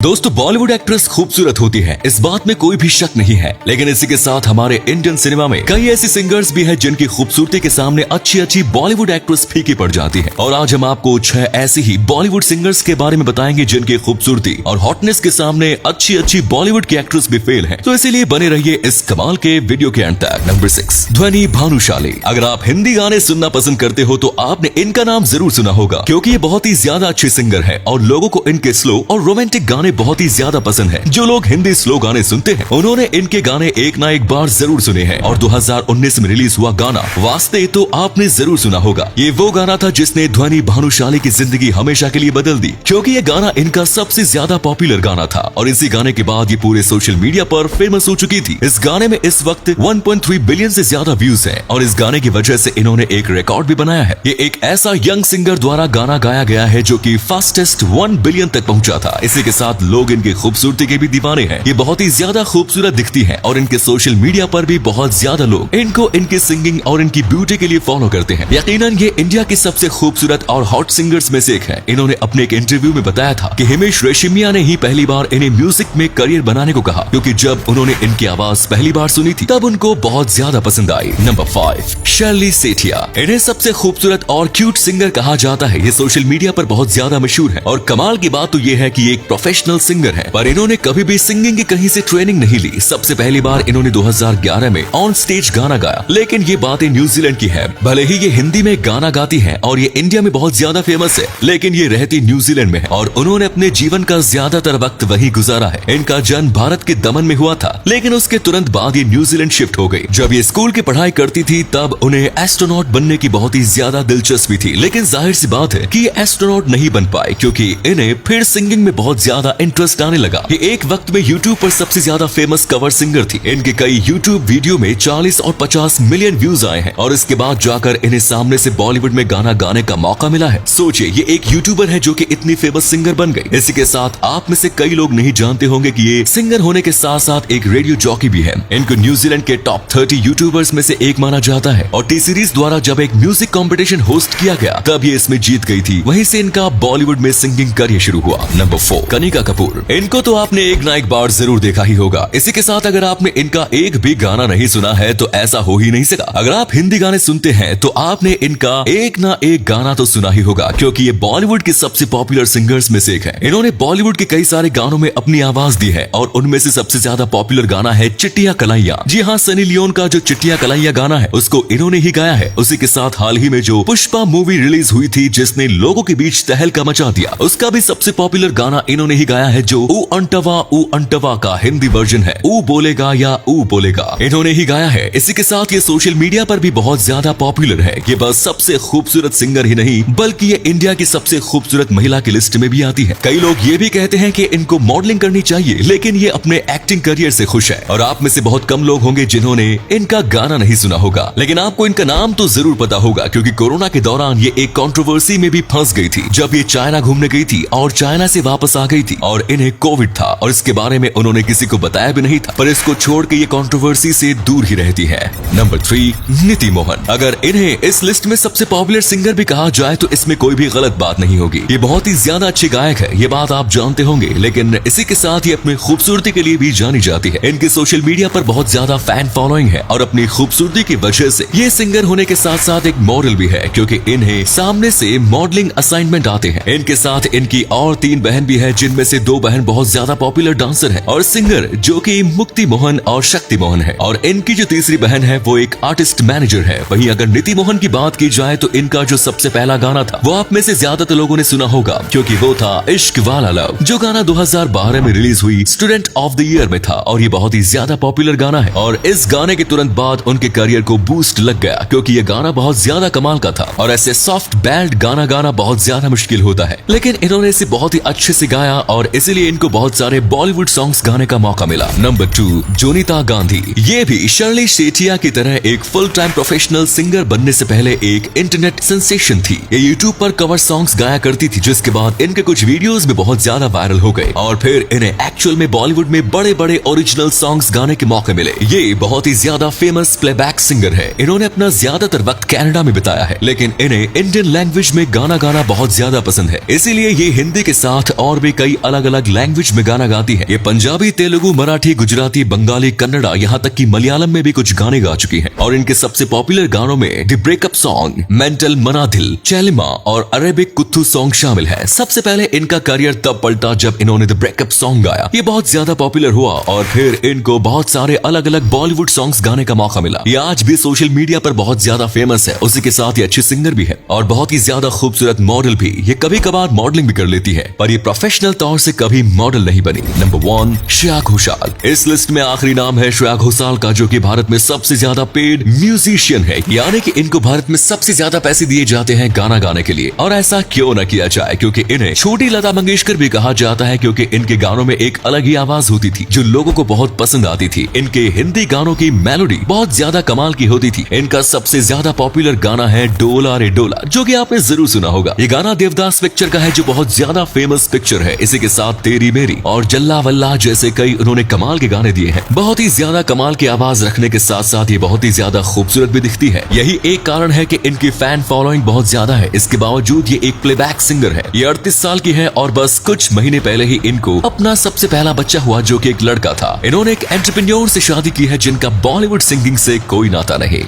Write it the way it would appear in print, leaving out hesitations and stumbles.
दोस्तों, बॉलीवुड एक्ट्रेस खूबसूरत होती है, इस बात में कोई भी शक नहीं है। लेकिन इसी के साथ हमारे इंडियन सिनेमा में कई ऐसी सिंगर्स भी हैं जिनकी खूबसूरती के सामने अच्छी बॉलीवुड एक्ट्रेस फीकी पड़ जाती है। और आज हम आपको 6 ऐसी ही बॉलीवुड सिंगर्स के बारे में बताएंगे जिनकी खूबसूरती और हॉटनेस के सामने अच्छी बॉलीवुड की एक्ट्रेस भी फेल है। तो इसीलिए बने रहिए इस कमाल के वीडियो के अंत तक। नंबर 6, ध्वनि भानुशाली। अगर आप हिंदी गाने सुनना पसंद करते हो तो आपने इनका नाम जरूर सुना होगा, क्योंकि ये बहुत ही ज्यादा अच्छे सिंगर है और लोगों को इनके स्लो और रोमांटिक गाने बहुत ही ज्यादा पसंद है। जो लोग हिंदी स्लो गाने सुनते हैं उन्होंने इनके गाने एक ना एक बार जरूर सुने हैं। और 2019 में रिलीज हुआ गाना वास्ते तो आपने जरूर सुना होगा। ये वो गाना था जिसने ध्वनि भानुशाली की जिंदगी हमेशा के लिए बदल दी, क्योंकि ये गाना इनका सबसे ज्यादा पॉपुलर गाना था और इसी गाने के बाद ये पूरे सोशल मीडिया पर फेमस हो चुकी थी। इस गाने में इस वक्त 1.3 बिलियन से ज्यादा व्यूज हैं और इस गाने की वजह से इन्होंने एक रिकॉर्ड भी बनाया है। ये एक ऐसा यंग सिंगर द्वारा गाना गाया गया है जो कि फास्टेस्ट 1 बिलियन तक पहुंचा था। इसी के साथ लोग इनकी खूबसूरती के भी दीवाने हैं। ये बहुत ही ज्यादा खूबसूरत दिखती हैं और इनके सोशल मीडिया पर भी बहुत ज्यादा लोग इनको इनकी सिंगिंग और इनकी ब्यूटी के लिए फॉलो करते हैं। यकीनन ये इंडिया की सबसे खूबसूरत और हॉट सिंगर्स में से एक है। इन्होंने अपने एक इंटरव्यू में बताया था कि हिमेश रेशमिया ने ही पहली बार इन्हें म्यूजिक में करियर बनाने को कहा, क्योंकि जब उन्होंने इनकी आवाज पहली बार सुनी थी तब उनको बहुत ज्यादा पसंद आई। Number 5, Shirley Sethia. इन्हें सबसे खूबसूरत और क्यूट सिंगर कहा जाता है। ये सोशल मीडिया पर बहुत ज्यादा मशहूर है और कमाल की बात तो ये है कि ये एक प्रोफेशनल सिंगर है, पर इन्होंने कभी भी सिंगिंग की कहीं से ट्रेनिंग नहीं ली। सबसे पहली बार इन्होंने 2011 में ऑन स्टेज गाना गाया, लेकिन ये बातें न्यूजीलैंड की है। भले ही ये हिंदी में गाना गाती हैं और ये इंडिया में बहुत ज्यादा फेमस है, लेकिन ये रहती न्यूजीलैंड में है और उन्होंने अपने जीवन का ज्यादातर वक्त वहीं गुजारा है। इनका जन्म भारत के दमन में हुआ था, लेकिन उसके तुरंत बाद ये न्यूजीलैंड शिफ्ट हो गई। जब ये स्कूल की पढ़ाई करती थी तब उन्हें एस्ट्रोनॉट बनने की बहुत ही ज्यादा दिलचस्पी थी, लेकिन जाहिर सी बात है कि ये एस्ट्रोनॉट नहीं बन पाए, क्योंकि इन्हें फिर सिंगिंग में बहुत ज्यादा इंटरेस्ट आने लगा। ये एक वक्त में YouTube पर सबसे ज्यादा फेमस कवर सिंगर थी। इनके कई YouTube वीडियो में 40 और 50 मिलियन व्यूज आए हैं और इसके बाद जाकर इन्हें सामने से बॉलीवुड में गाना गाने का मौका मिला है। सोचिए, ये एक यूट्यूबर है जो कि इतनी फेमस सिंगर बन गई। इसी के साथ आप में से कई लोग नहीं जानते होंगे कि ये सिंगर होने के साथ साथ एक रेडियो जॉकी भी है। इनको न्यूजीलैंड के टॉप 30 यूट्यूबर्स में से एक माना जाता है और टी सीरीज द्वारा जब एक म्यूजिक कॉम्पिटिशन होस्ट किया गया तब ये इसमें जीत गई थी। वहीं से इनका बॉलीवुड में सिंगिंग करियर शुरू हुआ। नंबर 4, कनिका कपूर। इनको तो आपने एक ना एक बार जरूर देखा ही होगा। इसी के साथ अगर आपने इनका एक भी गाना नहीं सुना है तो ऐसा हो ही नहीं सका। अगर आप हिंदी गाने सुनते हैं तो आपने इनका एक ना एक गाना तो सुना ही होगा, क्योंकि ये बॉलीवुड की सबसे पॉपुलर सिंगर्स में से एक है। इन्होंने बॉलीवुड के कई सारे गानों में अपनी आवाज दी है और उनमें से सबसे ज्यादा पॉपुलर गाना है चिट्टियां कलाइयां। जी हाँ, सनी लियोन का जो चिट्टियां कलाइयां गाना है उसको इन्होंने ही गाया है। उसी के साथ हाल ही में जो पुष्पा मूवी रिलीज हुई थी जिसने लोगों के बीच तहलका मचा दिया, उसका भी सबसे पॉपुलर गाना इन्होंने ही गाया है, जो ऊ अंटवा का हिंदी वर्जन है। ऊ बोलेगा या ऊ बोलेगा, इन्होंने ही गाया है। इसी के साथ ये सोशल मीडिया पर भी बहुत ज्यादा पॉपुलर है। ये बस सबसे खूबसूरत सिंगर ही नहीं बल्कि ये इंडिया की सबसे खूबसूरत महिला की लिस्ट में भी आती है। कई लोग ये भी कहते हैं कि इनको मॉडलिंग करनी चाहिए, लेकिन ये अपने एक्टिंग करियर से खुश है। और आप में से बहुत कम लोग होंगे जिन्होंने इनका गाना नहीं सुना होगा, लेकिन आपको इनका नाम तो जरूर पता होगा, क्योंकि कोरोना के दौरान ये एक कंट्रोवर्सी में भी फंस गई थी जब ये चाइना घूमने गई थी और चाइना से वापस आ गई थी और इन्हें कोविड था और इसके बारे में उन्होंने किसी को बताया भी नहीं था, पर इसको छोड़ के ये कंट्रोवर्सी से दूर ही रहती है। नंबर 3, नीति मोहन। अगर इन्हें इस लिस्ट में सबसे पॉपुलर सिंगर भी कहा जाए तो इसमें कोई भी गलत बात नहीं होगी। ये बहुत ही ज्यादा अच्छी गायक है, ये बात आप जानते होंगे, लेकिन इसी के साथ ये अपनी खूबसूरती के लिए भी जानी जाती है। इनके सोशल मीडिया पर बहुत ज्यादा फैन फॉलोइंग है और अपनी खूबसूरती की वजह से ये सिंगर होने के साथ साथ एक मॉडल भी है, क्योंकि इन्हें सामने से मॉडलिंग असाइनमेंट आते हैं। इनके साथ इनकी और 3 बहन भी है, जिनमें से 2 बहन बहुत ज्यादा पॉपुलर डांसर है और सिंगर, जो कि मुक्ति मोहन और शक्ति मोहन है, और इनकी जो तीसरी बहन है वो एक आर्टिस्ट मैनेजर है। वहीं अगर नीति मोहन की बात की जाए तो इनका जो सबसे पहला गाना था वो आप में से ज्यादातर लोगों ने सुना होगा, क्योंकि वो था इश्क वाला लव, जो गाना 2012 में रिलीज हुई स्टूडेंट ऑफ द ईयर में था और ये बहुत ही ज्यादा पॉपुलर गाना है। और इस गाने के तुरंत बाद उनके करियर को बूस्ट लग गया, क्योंकि ये गाना बहुत ज्यादा कमाल का था और ऐसे सॉफ्ट बैल्ड गाना गाना बहुत ज्यादा मुश्किल होता है, लेकिन इन्होंने इसे बहुत ही अच्छे से गाया और इसीलिए इनको बहुत सारे बॉलीवुड सॉन्ग्स गाने का मौका मिला। नंबर 2, जोनीता गांधी। ये भी शर्ली सेठिया की तरह एक फुल टाइम प्रोफेशनल सिंगर बनने से पहले एक इंटरनेट सेंसेशन थी। ये यूट्यूब पर कवर सॉन्ग्स गाया करती थी, जिसके बाद इनके कुछ वीडियोस भी बहुत ज्यादा वायरल हो गए और फिर इन्हें एक्चुअल में बॉलीवुड में बड़े बड़े ओरिजिनल सॉन्ग्स गाने के मौके मिले। ये बहुत ही ज्यादा फेमस प्लेबैक सिंगर है। इन्होंने अपना ज्यादातर वक्त कनाडा में बिताया है, लेकिन इन्हें इंडियन लैंग्वेज में गाना गाना बहुत ज्यादा पसंद है, इसीलिए ये हिंदी के साथ और भी कई अलग अलग लैंग्वेज में गाना गाती है। ये पंजाबी, तेलुगु, मराठी, गुजराती, बंगाली, कन्नड़ा, यहाँ तक कि मलयालम में भी कुछ गाने गा चुकी है। और इनके सबसे पॉपुलर गानों में द ब्रेकअप सॉन्ग, मेंटल मनादिल, चैलिमा और अरेबिक कुत्थू सॉन्ग शामिल है। सबसे पहले इनका करियर तब पलटा जब इन्होंने द ब्रेकअप सॉन्ग गाया। ये बहुत ज्यादा पॉपुलर हुआ और फिर इनको बहुत सारे अलग अलग बॉलीवुड सॉन्ग्स गाने का मौका मिला। ये आज भी सोशल मीडिया पर बहुत ज्यादा फेमस है। उसी के साथ ये अच्छी सिंगर भी है और बहुत ही ज्यादा खूबसूरत मॉडल भी। ये कभी कभार मॉडलिंग भी कर लेती है, पर ये प्रोफेशनल तौर से कभी मॉडल नहीं बनी। नंबर 1, श्रेया घोषाल। इस लिस्ट में आखिरी नाम है श्रेया घोषाल का, जो कि भारत में सबसे ज्यादा पेड म्यूजिशियन है, यानी कि इनको भारत में सबसे ज्यादा पैसे दिए जाते हैं गाना गाने के लिए। और ऐसा क्यों न किया जाए, क्योंकि इन्हें छोटी लता मंगेशकर भी कहा जाता है, क्योंकि इनके गानों में एक अलग ही आवाज होती थी जो लोगों को बहुत पसंद आती थी। इनके हिंदी गानों की मेलोडी बहुत ज्यादा कमाल की होती थी। इनका सबसे ज्यादा पॉपुलर गाना है डोला रे डोला, जो कि आपने जरूर सुना होगा। ये गाना देवदास पिक्चर का है, जो बहुत ज्यादा फेमस पिक्चर है। इसी के साथ तेरी मेरी और जल्ला वल्ला जैसे कई उन्होंने कमाल के गाने दिए हैं। बहुत ही ज्यादा कमाल की आवाज रखने के साथ साथ ये बहुत ही ज्यादा खूबसूरत भी दिखती है। यही एक कारण है कि इनकी फैन फॉलोइंग बहुत ज्यादा है। इसके बावजूद ये एक प्लेबैक सिंगर है। ये 38 साल की है और बस कुछ महीने पहले ही इनको अपना सबसे पहला बच्चा हुआ, जो कि एक लड़का था। इन्होंने एक एंटरप्रेन्योर से शादी की है, जिनका बॉलीवुड सिंगिंग से कोई नाता नहीं।